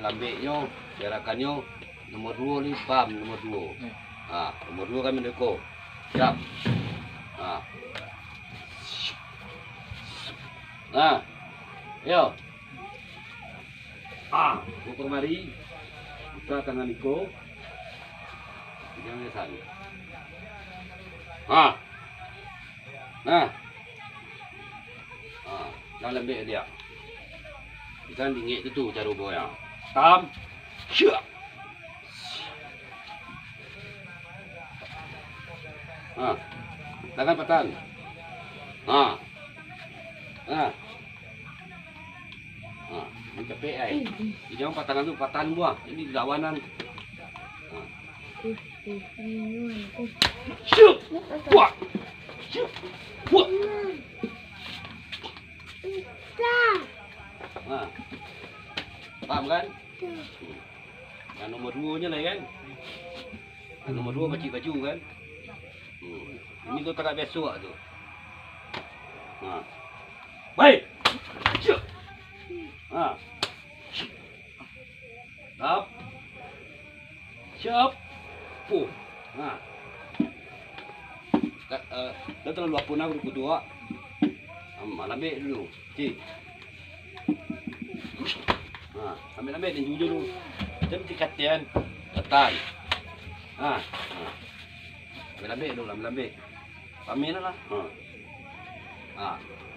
lambeknya, gerakannya nomor 2 ni pam nomor 2. Nomor 2 kami deko. Siap. Yo. Ukur mari. Buka tangan Niko. Jangan lesan. Dalam lembek dia. Ikan dingit tu cara boya. Tam. Syuk. Tangan patan. Capek ai. Jangan patangan tu patan buah. Ini lawanan. Syuk. Buah. Syuk. Buah. Paham kan? Yang nomor 2 nya lah kan? Yang nomor 2 macam baju kan? Ini tu tak besok tu. Baik. Syuk. Stop. Siap. Dah terlalu apa nak aku dua. Ambil dulu. Cik. Ambil dan jujur dulu. Jangan dikatian. Ketan. Ambil dulu, ambil. Pamin lah.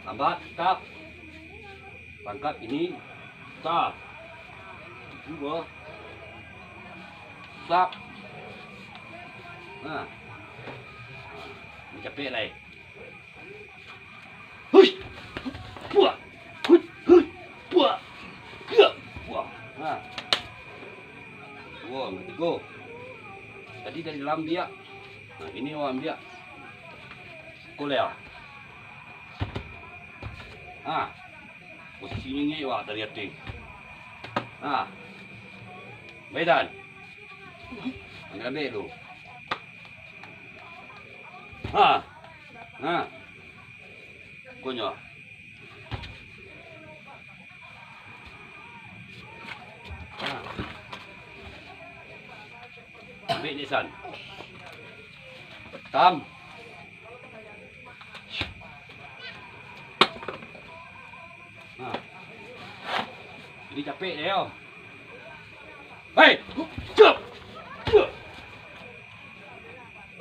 Lambat, tap. Pangkat ini. Tap. Dua. Tap. Capek lah. Hush. Buah. Hush. Buah. Buah. Wah, go. Tadi dari dalam dia. Ini orang dia. Kolea. Posisinya ni wah dari ating. Medan. Ambil dulu. Kunyo. Ambil nisan. Tam. Jadi capek dia. Hei, jump.